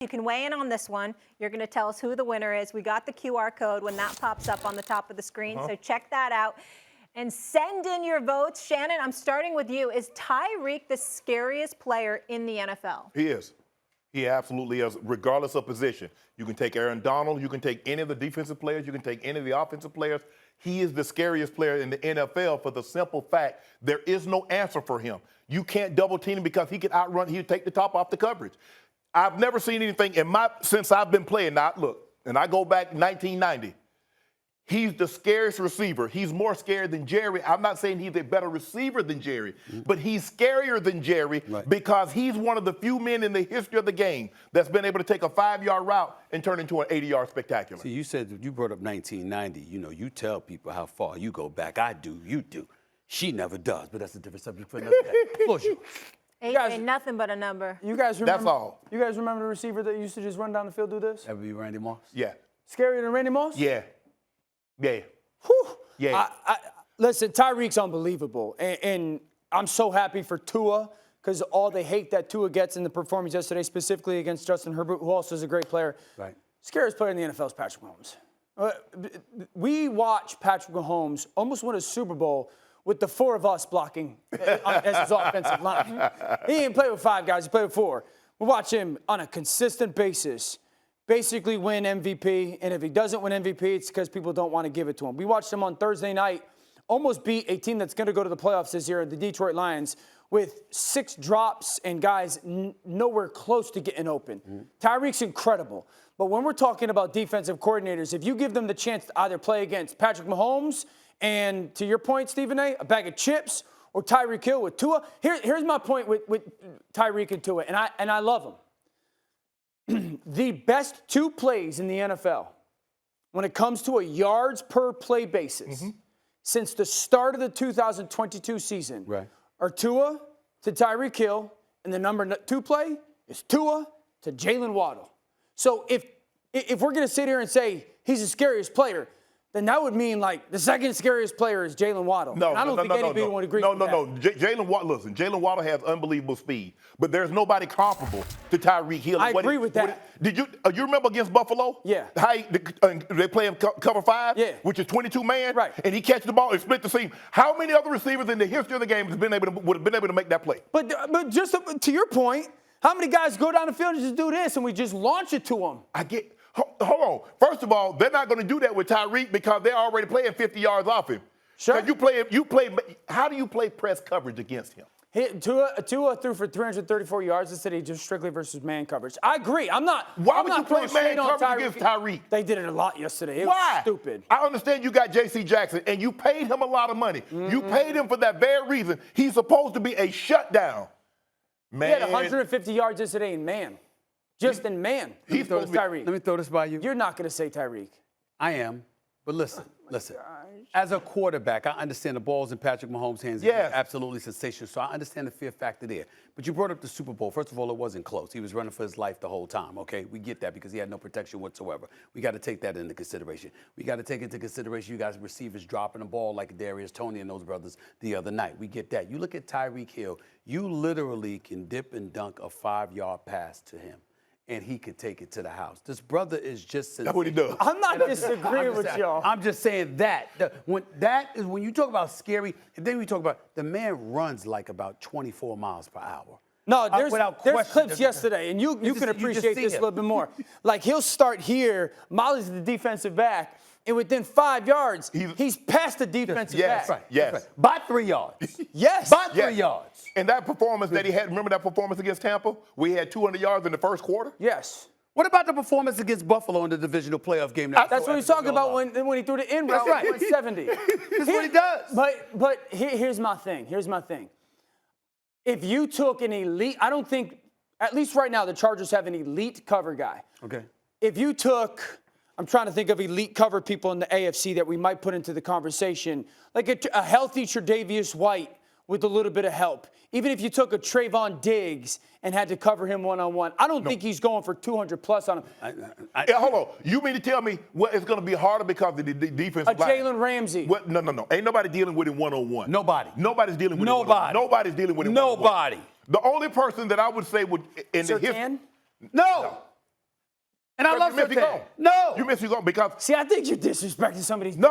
You can weigh in on this one. You're going to tell us who the winner is. We got the QR code when that pops up on the top of the screen, so check that out. And send in your votes. Shannon, I'm starting with you. Is Tyreek the scariest player in the NFL? He is. He absolutely is, regardless of position. You can take Aaron Donald. You can take any of the defensive players. You can take any of the offensive players. He is the scariest player in the NFL for the simple fact there is no answer for him. You can't double team him because he can outrun. He'll take the top off the coverage. I've never seen anything since I've been playing. Now, look, and I go back 1990. He's the scariest receiver. He's more scary than Jerry. I'm not saying he's a better receiver than Jerry, but he's scarier than Jerry because he's one of the few men in the history of the game that's been able to take a 5-yard route and turn into an 80-yard spectacular. See, you said you brought up 1990. You know, you tell people how far you go back. I do. You do. She never does, but that's a different subject for another day. Floor's yours. Ain't nothing but a number. You guys remember? That's all. You guys remember the receiver that used to just run down the field, do this? That would be Randy Moss? Yeah. Scarier than Randy Moss? Yeah. Yeah. Whew. Yeah. Listen, Tyreek's unbelievable. And I'm so happy for Tua because all the hate that Tua gets in the performance yesterday, specifically against Justin Herbert, who also is a great player. Right. Scariest player in the NFL is Patrick Mahomes. We watch Patrick Mahomes almost win a Super Bowl with the 4 of us blocking as his offensive line. He didn't play with 5 guys, he played with 4. We watch him on a consistent basis basically win MVP, and if he doesn't win MVP, it's because people don't want to give it to him. We watched him on Thursday night almost beat a team that's going to go to the playoffs this year, the Detroit Lions, with 6 drops and guys nowhere close to getting open. Tyreek's incredible. But when we're talking about defensive coordinators, if you give them the chance to either play against Patrick Mahomes and, to your point, Stephen A., a bag of chips, or Tyreek Hill with Tua, here's my point with Tyreek and Tua, and I love him. The best 2 plays in the NFL when it comes to a yards per play basis since the start of the 2022 season are Tua to Tyreek Hill, and the number 2 play is Tua to Jalen Waddle. So if we're going to sit here and say he's the scariest player, then that would mean, like, the second scariest player is Jalen Waddle. No, I don't think anybody would agree with that. No. Jalen Waddle, listen, Jalen Waddle has unbelievable speed, but there's nobody comparable to Tyreek Hill. I agree with that. Did you remember against Buffalo? Yeah. How they play him cover 5, which is 22 man, and he catches the ball and split the seam. How many other receivers in the history of the game would have been able to make that play? But just to your point, how many guys go down the field and just do this and we just launch it to them? Hold on. First of all, they're not going to do that with Tyreek because they're already playing 50 yards off him. Sure. How do you play press coverage against him? Tua threw for 334 yards instead of just strictly versus man coverage. I agree. Why would you play man coverage against Tyreek? They did it a lot yesterday. It was stupid. I understand you got J.C. Jackson, and you paid him a lot of money. You paid him for that very reason. He's supposed to be a shutdown. Man. He had 150 yards yesterday in man. Just in man. He's Tyreek. Let me throw this by you. You're not going to say Tyreek. I am. But listen. As a quarterback, I understand the ball's in Patrick Mahomes' hands. Yeah. Absolutely sensational. So I understand the fear factor there. But you brought up the Super Bowl. First of all, it wasn't close. He was running for his life the whole time, okay? We get that because he had no protection whatsoever. We got to take that into consideration. We got to take into consideration you guys receivers dropping the ball like Darius Toney and those brothers the other night. We get that. You look at Tyreek Hill, you literally can dip and dunk a 5-yard pass to him, and he could take it to the house. This brother is just sensational. That's what he does. I'm not disagreeing with y'all. I'm just saying when you talk about scary, and then we talk about the man runs like about 24 miles per hour. No, there's clips yesterday, and you can appreciate this a little bit more. Like, he'll start here, Molly's the defensive back, and within 5 yards, he's past the defensive back. Yes. Right. By 3 yards. Yes. By 3 yards. And that performance that he had, remember that performance against Tampa? We had 200 yards in the first quarter? Yes. What about the performance against Buffalo in the divisional playoff game? That's what he's talking about when he threw the in route at 170. That's what he does. But here's my thing. If you took an elite, I don't think, at least right now, the Chargers have an elite cover guy. Okay. If you took, I'm trying to think of elite cover people in the AFC that we might put into the conversation, like a healthy Tre'Davious White with a little bit of help. Even if you took a Trayvon Diggs and had to cover him one-on-one, I don't think he's going for 200-plus on him. Hold on. You mean to tell me it's going to be harder because of the defense? A Jalen Ramsey. No. Ain't nobody dealing with him one-on-one. Nobody. Nobody's dealing with him one-on-one. Nobody's dealing with him one-on-one. Nobody. The only person that I would say would in the history. No. And I love you miss, you Surtain. go. No. You miss, you go because See, I think you're disrespecting somebody's. No.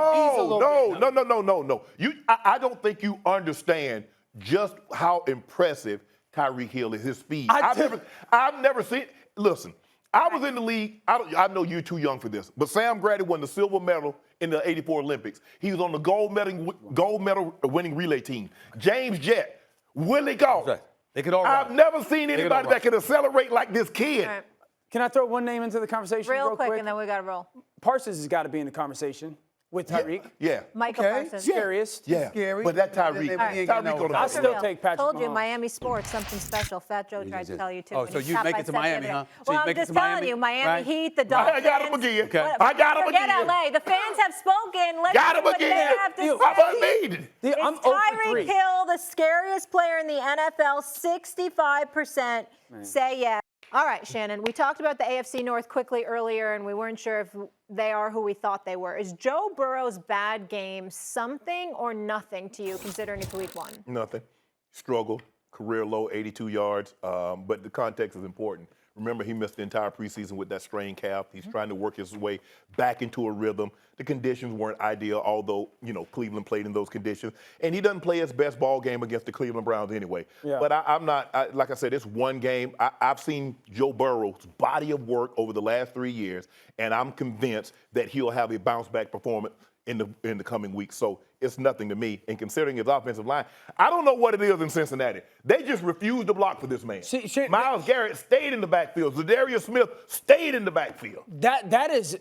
I don't think you understand just how impressive Tyreek Hill is, his speed. I've never seen. Listen, I was in the league. I know you're too young for this, but Sam Grady won the silver medal in the '84 Olympics. He was on the gold medal winning relay team. James Jett, Willie Gault. Right. They could all run. I've never seen anybody that can accelerate like this kid. All right. Can I throw one name into the conversation Real real quick, and then we got to roll. Parsons has got to be in the conversation with Tyreek. Yeah. Michael Okay. Parsons. Scariest. Yeah. Scary. But that Tyreek, He ain't got no- Tyreek I'll on still the take Patrick Told you, Mahomes. Miami sports, something special. Fat Joe tried to just- tell you too. Oh, when so he you stopped make by it to Seth the Miami, other day. huh? So Well, you I'm make it just to telling Miami, you, Miami right? Heat, the Dolphins. I got him again. Okay. I got him Forget again. LA. The fans have spoken. Let's Got see him what they again. have to I'm say. unbeaten. I'm Is 0 for Tyreek 3. Hill the scariest player in the NFL? 65% say yes. All right, Shannon, we talked about the AFC North quickly earlier, and we weren't sure if they are who we thought they were. Is Joe Burrow's bad game something or nothing to you, considering it's week 1? Nothing. Struggle. Career low, 82 yards. But the context is important. Remember, he missed the entire preseason with that strained calf. He's trying to work his way back into a rhythm. The conditions weren't ideal, although, Cleveland played in those conditions. And he doesn't play his best ball game against the Cleveland Browns anyway. Yeah. But I'm not, like I said, it's one game. I've seen Joe Burrow's body of work over the last 3 years, and I'm convinced that he'll have a bounce-back performance in the coming weeks. So it's nothing to me. And considering his offensive line, I don't know what it is in Cincinnati. They just refuse to block for this man. Myles Garrett stayed in the backfield. Zadarius Smith stayed in the backfield. That is,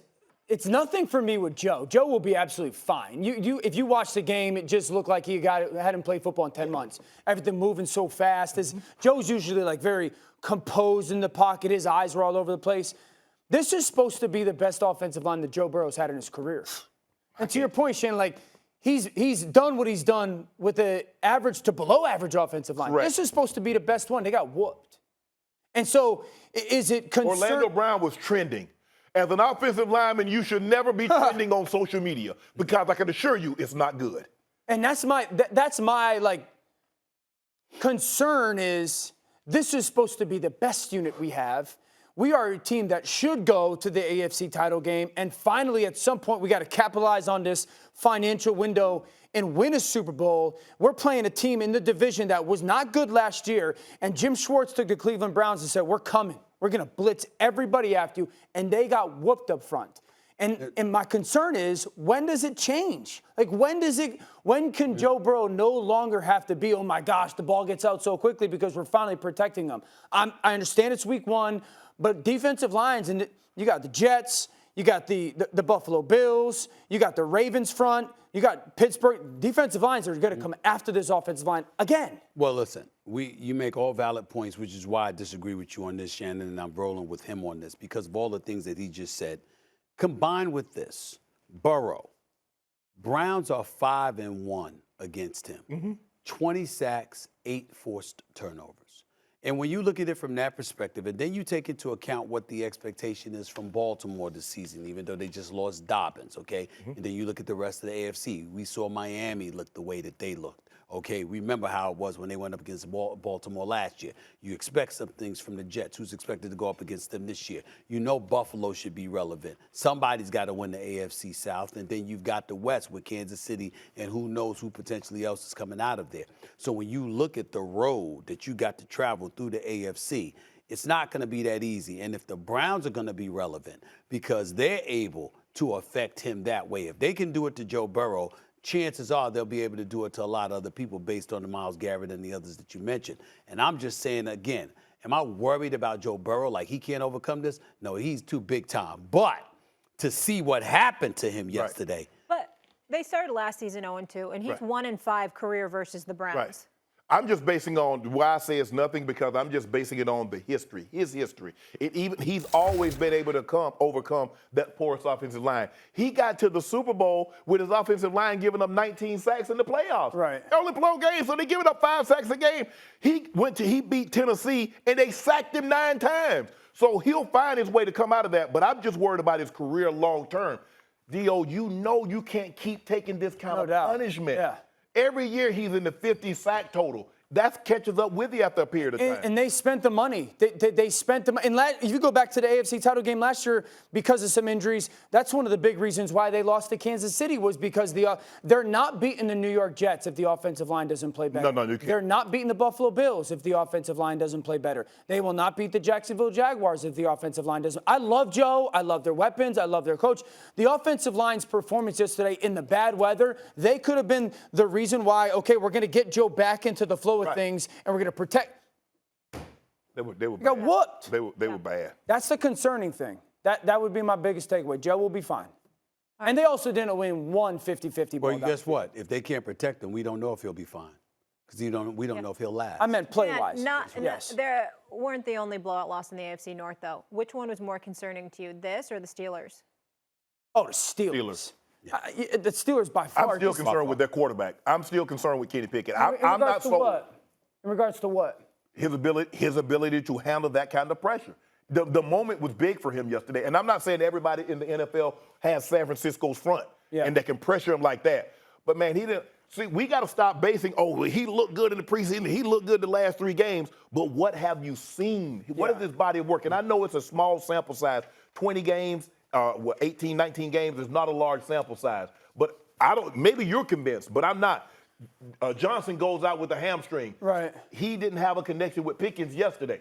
it's nothing for me with Joe. Joe will be absolutely fine. If you watch the game, it just looked like he hadn't played football in 10 months. Everything moving so fast. Joe's usually like very composed in the pocket. His eyes were all over the place. This is supposed to be the best offensive line that Joe Burrow's had in his career. And to your point, Shane, like he's done what he's done with the average to below average offensive line. Right. This is supposed to be the best one. They got whooped. And so is it concern? Orlando Brown was trending. As an offensive lineman, you should never be trending on social media because I can assure you it's not good. And that's my like concern is this is supposed to be the best unit we have. We are a team that should go to the AFC title game. And finally, at some point, we got to capitalize on this financial window and win a Super Bowl. We're playing a team in the division that was not good last year. And Jim Schwartz took the Cleveland Browns and said, we're coming. We're going to blitz everybody after you. And they got whooped up front. And my concern is, when does it change? Like, when can Joe Burrow no longer have to be, oh my gosh, the ball gets out so quickly because we're finally protecting them? I understand it's week 1. But defensive lines, and you got the Jets, you got the Buffalo Bills, you got the Ravens front, you got Pittsburgh. Defensive lines are going to come after this offensive line again. Well, listen, you make all valid points, which is why I disagree with you on this, Shannon, and I'm rolling with him on this because of all the things that he just said. Combined with this, Burrow, Browns are 5-1 against him. 20 sacks, 8 forced turnovers. And when you look at it from that perspective, and then you take into account what the expectation is from Baltimore this season, even though they just lost Dobbins, okay? And then you look at the rest of the AFC. We saw Miami look the way that they looked, okay? Remember how it was when they went up against Baltimore last year. You expect some things from the Jets. Who's expected to go up against them this year? You know Buffalo should be relevant. Somebody's got to win the AFC South, and then you've got the West with Kansas City, and who knows who potentially else is coming out of there. So when you look at the road that you got to travel through the AFC, it's not going to be that easy. And if the Browns are going to be relevant because they're able to affect him that way, if they can do it to Joe Burrow, chances are they'll be able to do it to a lot of other people based on the Myles Garrett and the others that you mentioned. And I'm just saying again, am I worried about Joe Burrow like he can't overcome this? No, he's too big time. But to see what happened to him yesterday. But they started last season 0-2, and he's 1-5 career versus the Browns. Right. I'm just basing on why I say it's nothing because I'm just basing it on the history, his history. He's always been able to overcome that porous offensive line. He got to the Super Bowl with his offensive line giving up 19 sacks in the playoffs. Right. They only play games, so they're giving up 5 sacks a game. He beat Tennessee, and they sacked him 9 times. So he'll find his way to come out of that, but I'm just worried about his career long term. D.O., you know you can't keep taking this kind of punishment. Yeah. Every year he's in the 50 sack total. that catches up with you after a period of time. And they spent the money. They spent the money. And if you go back to the AFC title game last year, because of some injuries, that's one of the big reasons why they lost to Kansas City was because they're not beating the New York Jets if the offensive line doesn't play better. No, you can't. They're not beating the Buffalo Bills if the offensive line doesn't play better. They will not beat the Jacksonville Jaguars if the offensive line doesn't. I love Joe. I love their weapons. I love their coach. The offensive line's performance yesterday in the bad weather, they could have been the reason why, okay, we're going to get Joe back into the flow of things, and we're going to protect. They were Got bad. whooped. They were bad. That's the concerning thing. That would be my biggest takeaway. Joe will be fine. And they also didn't win one 50-50 ball. Well, guess what? If they can't protect him, we don't know if he'll be fine. Because we don't know if he'll last. I meant play-wise. Yes. There weren't the only blowout loss in the AFC North, though. Which one was more concerning to you, this or the Steelers? Oh, the Steelers. The Steelers by far. I'm still concerned with their quarterback. I'm still concerned with Kenny Pickett. I'm not sold. In regards to what? His ability to handle that kind of pressure. The moment was big for him yesterday. And I'm not saying everybody in the NFL has San Francisco's front and they can pressure him like that. But, man, he didn't. See, we got to stop basing, he looked good in the preseason, he looked good the last 3 games, but what have you seen? What is his body of work? And I know it's a small sample size, 20 games, 18, 19 games is not a large sample size. But maybe you're convinced, but I'm not. Johnson goes out with a hamstring. Right. He didn't have a connection with Pickens yesterday.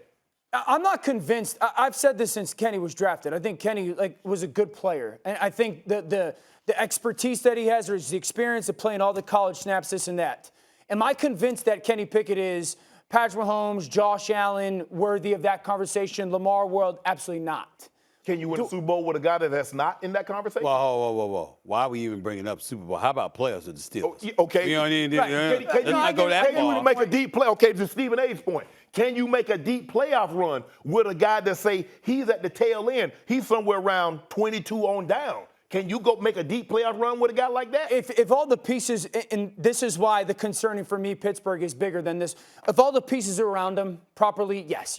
I'm not convinced. I've said this since Kenny was drafted. I think Kenny was a good player. And I think the expertise that he has, or his experience of playing all the college snaps, this and that. Am I convinced that Kenny Pickett is Patrick Mahomes, Josh Allen, worthy of that conversation, Lamar World? Absolutely not. Can you win a Super Bowl with a guy that's not in that conversation? Whoa. Why are we even bringing up Super Bowl? How about playoffs with the Steelers? Okay. You know what I mean? Can you not go that far. make a deep play? Okay, to Stephen A's point, can you make a deep playoff run with a guy that say he's at the tail end? He's somewhere around 22 on down. Can you go make a deep playoff run with a guy like that? If all the pieces, and this is why the concerning for me, Pittsburgh is bigger than this. If all the pieces are around them properly, yes.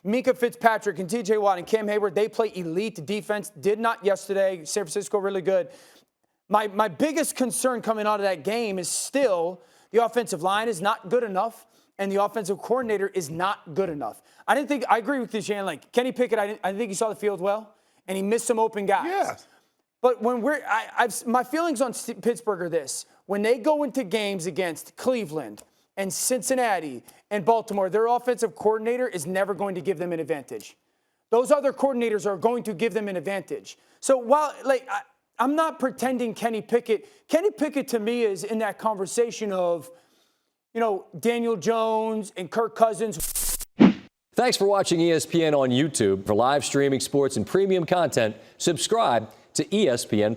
Mika Fitzpatrick and T.J. Watt and Cam Hayward, they play elite defense. Did not yesterday. San Francisco really good. My biggest concern coming out of that game is still the offensive line is not good enough, and the offensive coordinator is not good enough. I agree with you, Shannon. Like Kenny Pickett, I think he saw the field well, and he missed some open guys. Yes. But when my feelings on Pittsburgh are this: when they go into games against Cleveland and Cincinnati and Baltimore, their offensive coordinator is never going to give them an advantage. Those other coordinators are going to give them an advantage. So while I'm not pretending Kenny Pickett to me is in that conversation of, Daniel Jones and Kirk Cousins. Thanks for watching ESPN on YouTube. For live streaming sports and premium content, subscribe to ESPN+.